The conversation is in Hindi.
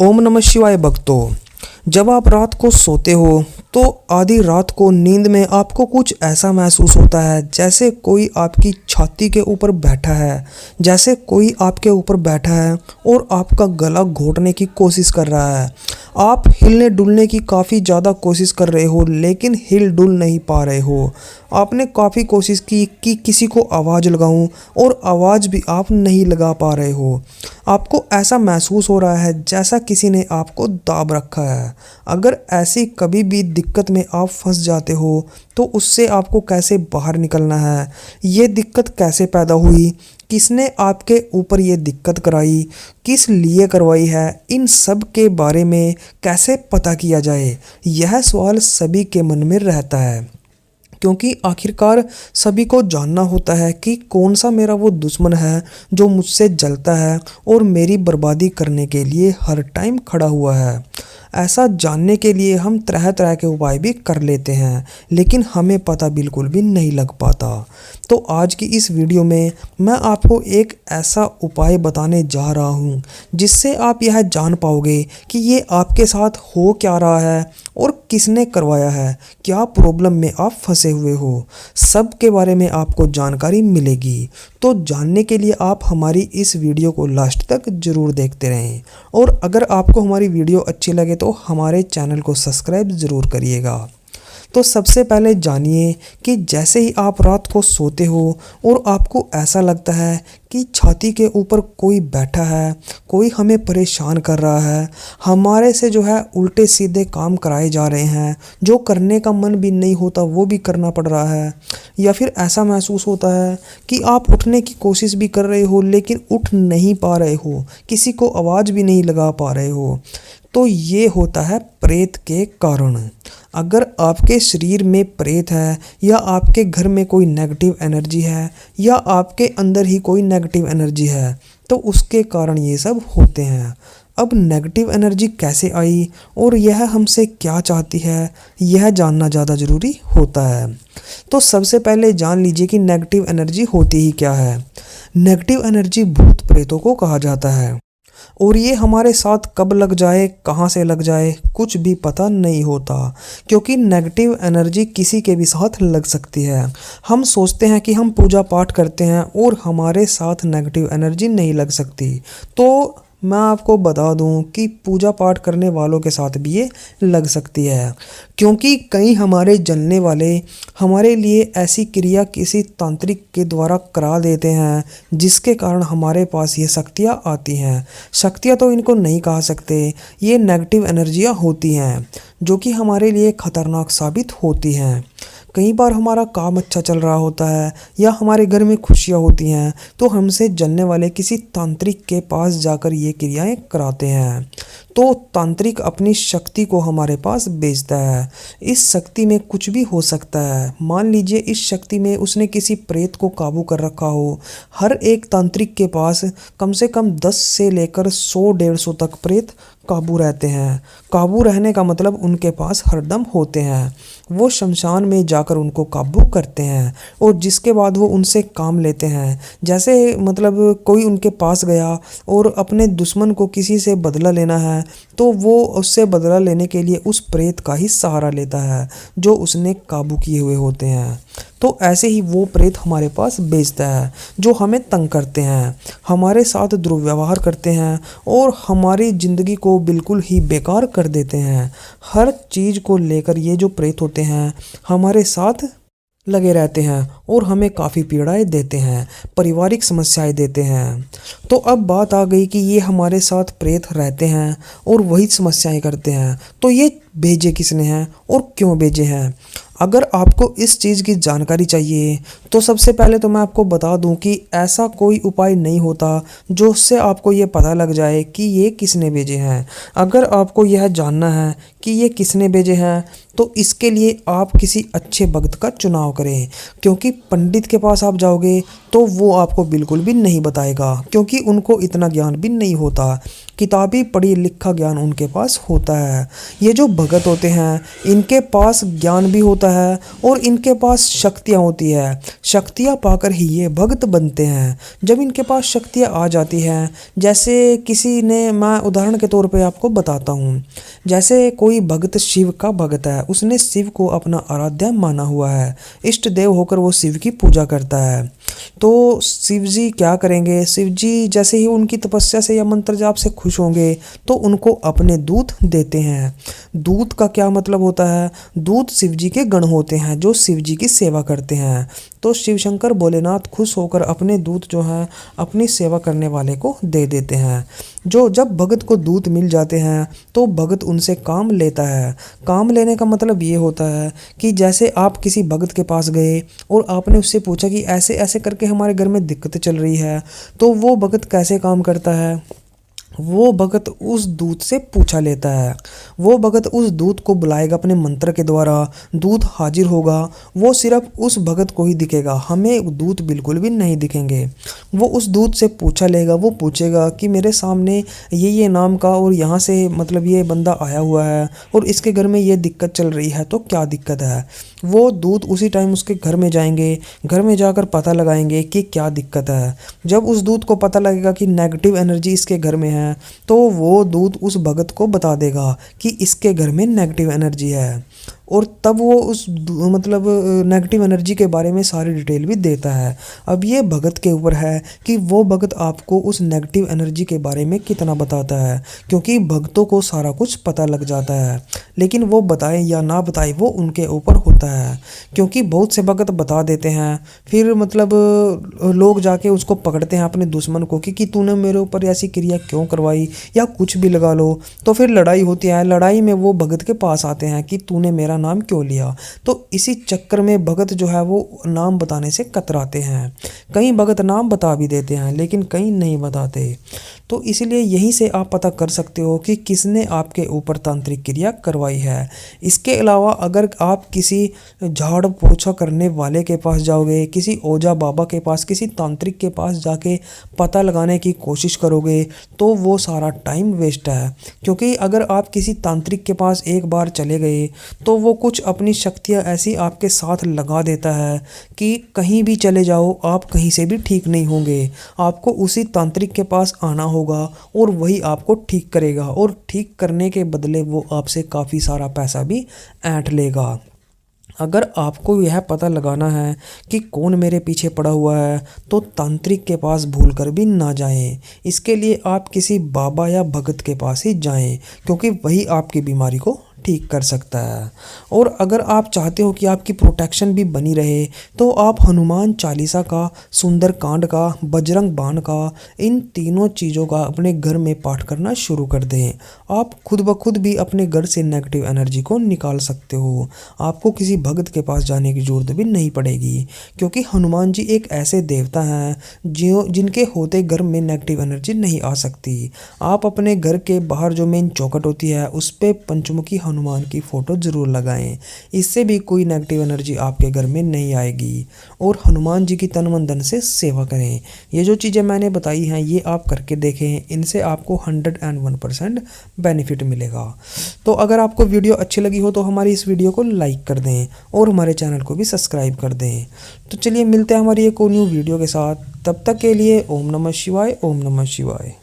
ओम नमः शिवाय भक्तों। जब आप रात को सोते हो तो आधी रात को नींद में आपको कुछ ऐसा महसूस होता है जैसे कोई आपकी छाती के ऊपर बैठा है, जैसे कोई आपके ऊपर बैठा है और आपका गला घोटने की कोशिश कर रहा है। आप हिलने डुलने की काफ़ी ज़्यादा कोशिश कर रहे हो लेकिन हिल डुल नहीं पा रहे हो। आपने काफ़ी कोशिश की कि किसी को आवाज़ लगाऊं और आवाज़ भी आप नहीं लगा पा रहे हो। आपको ऐसा महसूस हो रहा है जैसा किसी ने आपको दाब रखा है। अगर ऐसी कभी भी दिक्कत में आप फंस जाते हो तो उससे आपको कैसे बाहर निकलना है, ये दिक्कत कैसे पैदा हुई, किसने आपके ऊपर ये दिक्कत कराई, किस लिए करवाई है, इन सब के बारे में कैसे पता किया जाए, यह सवाल सभी के मन में रहता है। क्योंकि आखिरकार सभी को जानना होता है कि कौन सा मेरा वो दुश्मन है जो मुझसे जलता है और मेरी बर्बादी करने के लिए हर टाइम खड़ा हुआ है। ऐसा जानने के लिए हम तरह तरह के उपाय भी कर लेते हैं लेकिन हमें पता बिल्कुल भी नहीं लग पाता। तो आज की इस वीडियो में मैं आपको एक ऐसा उपाय बताने जा रहा हूँ जिससे आप यह जान पाओगे कि ये आपके साथ हो क्या रहा है और किसने करवाया है, क्या प्रॉब्लम में आप फंसे हुए हो, सब के बारे में आपको जानकारी मिलेगी। तो जानने के लिए आप हमारी इस वीडियो को लास्ट तक ज़रूर देखते रहें और अगर आपको हमारी वीडियो अच्छी लगे तो हमारे चैनल को सब्सक्राइब ज़रूर करिएगा। तो सबसे पहले जानिए कि जैसे ही आप रात को सोते हो और आपको ऐसा लगता है कि छाती के ऊपर कोई बैठा है, कोई हमें परेशान कर रहा है, हमारे से जो है उल्टे सीधे काम कराए जा रहे हैं, जो करने का मन भी नहीं होता वो भी करना पड़ रहा है, या फिर ऐसा महसूस होता है कि आप उठने की कोशिश भी कर रहे हो लेकिन उठ नहीं पा रहे हो, किसी को आवाज़ भी नहीं लगा पा रहे हो, तो ये होता है प्रेत के कारण। अगर आपके शरीर में प्रेत है या आपके घर में कोई नेगेटिव एनर्जी है या आपके अंदर ही कोई नेगेटिव एनर्जी है तो उसके कारण ये सब होते हैं। अब नेगेटिव एनर्जी कैसे आई और यह हमसे क्या चाहती है, यह जानना ज़्यादा ज़रूरी होता है। तो सबसे पहले जान लीजिए कि नेगेटिव एनर्जी होती ही क्या है। नेगेटिव एनर्जी भूत प्रेतों को कहा जाता है और ये हमारे साथ कब लग जाए, कहाँ से लग जाए, कुछ भी पता नहीं होता, क्योंकि नेगेटिव एनर्जी किसी के भी साथ लग सकती है। हम सोचते हैं कि हम पूजा पाठ करते हैं और हमारे साथ नेगेटिव एनर्जी नहीं लग सकती, तो मैं आपको बता दूं कि पूजा पाठ करने वालों के साथ भी ये लग सकती है, क्योंकि कई हमारे जलने वाले हमारे लिए ऐसी क्रिया किसी तांत्रिक के द्वारा करा देते हैं जिसके कारण हमारे पास ये शक्तियाँ आती हैं। शक्तियाँ तो इनको नहीं कहा सकते, ये नेगेटिव एनर्जियाँ होती हैं जो कि हमारे लिए खतरनाक साबित होती हैं। कई बार हमारा काम अच्छा चल रहा होता है या हमारे घर में खुशियाँ होती हैं तो हमसे जलने वाले किसी तांत्रिक के पास जाकर ये क्रियाएं कराते हैं। तो तांत्रिक अपनी शक्ति को हमारे पास भेजता है। इस शक्ति में कुछ भी हो सकता है। मान लीजिए इस शक्ति में उसने किसी प्रेत को काबू कर रखा हो। हर एक तांत्रिक के पास कम से कम 10 से लेकर 100-150 तक प्रेत काबू रहते हैं। काबू रहने का मतलब उनके पास हरदम होते हैं। वो शमशान में जाकर उनको काबू करते हैं और जिसके बाद वो उनसे काम लेते हैं। जैसे मतलब कोई उनके पास गया और अपने दुश्मन को किसी से बदला लेना है तो वो उससे बदला लेने के लिए उस प्रेत का ही सहारा लेता है जो उसने काबू किए हुए होते हैं। तो ऐसे ही वो प्रेत हमारे पास भेजता है जो हमें तंग करते हैं, हमारे साथ दुर्व्यवहार करते हैं और हमारी ज़िंदगी को बिल्कुल ही बेकार कर देते हैं। हर चीज़ को लेकर ये जो प्रेत होते हैं हमारे साथ लगे रहते हैं और हमें काफ़ी पीड़ाएं देते हैं, पारिवारिक समस्याएं देते हैं। तो अब बात आ गई कि ये हमारे साथ प्रेत रहते हैं और वही समस्याएं करते हैं, तो ये भेजे किसने हैं और क्यों भेजे हैं। अगर आपको इस चीज़ की जानकारी चाहिए तो सबसे पहले तो मैं आपको बता दूं कि ऐसा कोई उपाय नहीं होता जो उससे आपको ये पता लग जाए कि ये किसने भेजे हैं। अगर आपको यह जानना है कि ये किसने भेजे हैं तो इसके लिए आप किसी अच्छे भक्त का चुनाव करें, क्योंकि पंडित के पास आप जाओगे तो वो आपको बिल्कुल भी नहीं बताएगा, क्योंकि उनको इतना ज्ञान भी नहीं होता। किताबी पढ़ी लिखा ज्ञान उनके पास होता है। ये जो भगत होते हैं इनके पास ज्ञान भी होता है और इनके पास शक्तियाँ होती है। शक्तियाँ पाकर ही ये भक्त बनते हैं। जब इनके पास शक्तियाँ आ जाती हैं, जैसे किसी ने, मैं उदाहरण के तौर पे आपको बताता हूँ, जैसे कोई भक्त शिव का भक्त है, उसने शिव को अपना आराध्य माना हुआ है, इष्ट देव होकर वो शिव की पूजा करता है। तो शिव जी क्या करेंगे, शिव जी जैसे ही उनकी तपस्या से या मंत्र जाप से खुश होंगे तो उनको अपने दूत देते हैं। दूत का क्या मतलब होता है, दूत शिव जी के गण होते हैं जो शिव जी की सेवा करते हैं। तो शिव शंकर भोलेनाथ खुश होकर अपने दूत जो हैं अपनी सेवा करने वाले को दे देते हैं। जब भगत को दूत मिल जाते हैं तो भगत उनसे काम लेता है। काम लेने का मतलब ये होता है कि जैसे आप किसी भगत के पास गए और आपने उससे पूछा कि ऐसे ऐसे करके हमारे घर में दिक्कत चल रही है, तो वो भगत कैसे काम करता है, वो भगत उस दूत से पूछा लेता है। वो भगत उस दूत को बुलाएगा अपने मंत्र के द्वारा, दूत हाजिर होगा, वो सिर्फ उस भगत को ही दिखेगा, हमें दूत बिल्कुल भी नहीं दिखेंगे। वो उस दूत से पूछा लेगा, वो पूछेगा कि मेरे सामने ये नाम का और यहाँ से मतलब ये बंदा आया हुआ है और इसके घर में ये दिक्कत चल रही है, तो क्या दिक्कत है। वो दूत उसी टाइम उसके घर में जाएंगे, घर में जाकर पता लगाएंगे कि क्या दिक्कत है। जब उस दूत को पता लगेगा कि नेगेटिव एनर्जी इसके घर में है, तो वो दूत उस भगत को बता देगा कि इसके घर में नेगेटिव एनर्जी है, और तब वो उस मतलब नेगेटिव एनर्जी के बारे में सारी डिटेल भी देता है। अब ये भगत के ऊपर है कि वो भगत आपको उस नेगेटिव एनर्जी के बारे में कितना बताता है, क्योंकि भक्तों को सारा कुछ पता लग जाता है, लेकिन वो बताए या ना बताए वो उनके ऊपर होता है। क्योंकि बहुत से भगत बता देते हैं, फिर मतलब लोग जाके उसको पकड़ते हैं अपने दुश्मन को कि तूने मेरे ऊपर ऐसी क्रिया क्यों करवाई, या कुछ भी लगा लो, तो फिर लड़ाई होती है। लड़ाई में वो भगत के पास आते हैं कि तूने मेरा नाम क्यों लिया। तो इसी चक्कर में भगत जो है वो नाम बताने से कतराते हैं। कई भगत नाम बता भी देते हैं लेकिन कई नहीं बताते। तो इसलिए यहीं से आप पता कर सकते हो कि किसने आपके ऊपर तांत्रिक क्रिया करवाई है। इसके अलावा अगर आप किसी झाड़ पोछा करने वाले के पास जाओगे, किसी ओझा बाबा के पास, किसी तांत्रिक के पास जाके पता लगाने की कोशिश करोगे तो वो सारा टाइम वेस्ट है। क्योंकि अगर आप किसी तांत्रिक के पास एक बार चले गए तो वो कुछ अपनी शक्तियाँ ऐसी आपके साथ लगा देता है कि कहीं भी चले जाओ आप कहीं से भी ठीक नहीं होंगे। आपको उसी तांत्रिक के पास आना होगा और वही आपको ठीक करेगा, और ठीक करने के बदले वो आपसे काफ़ी सारा पैसा भी ऐंठ लेगा। अगर आपको यह पता लगाना है कि कौन मेरे पीछे पड़ा हुआ है तो तांत्रिक के पास भूलकर भी ना जाएं। इसके लिए आप किसी बाबा या भगत के पास ही जाएं, क्योंकि वही आपकी बीमारी को ठीक कर सकता है। और अगर आप चाहते हो कि आपकी प्रोटेक्शन भी बनी रहे तो आप हनुमान चालीसा का, सुंदर कांड का, बजरंग बाण का, इन तीनों चीज़ों का अपने घर में पाठ करना शुरू कर दें। आप खुद ब खुद भी अपने घर से नेगेटिव एनर्जी को निकाल सकते हो। आपको किसी भगत के पास जाने की ज़रूरत भी नहीं पड़ेगी, क्योंकि हनुमान जी एक ऐसे देवता हैं जिनके होते घर में नेगेटिव एनर्जी नहीं आ सकती। आप अपने घर के बाहर जो मेन चौखट होती है उस पर पंचमुखी हनुमान की फ़ोटो ज़रूर लगाएं। इससे भी कोई नेगेटिव एनर्जी आपके घर में नहीं आएगी। और हनुमान जी की तन मन धन से सेवा करें। ये जो चीज़ें मैंने बताई हैं ये आप करके देखें, इनसे आपको 101% बेनिफिट मिलेगा। तो अगर आपको वीडियो अच्छी लगी हो तो हमारी इस वीडियो को लाइक कर दें और हमारे चैनल को भी सब्सक्राइब कर दें। तो चलिए मिलते हैं हमारी एक और न्यू वीडियो के साथ। तब तक के लिए ओम नमः शिवाय, ओम नमः शिवाय।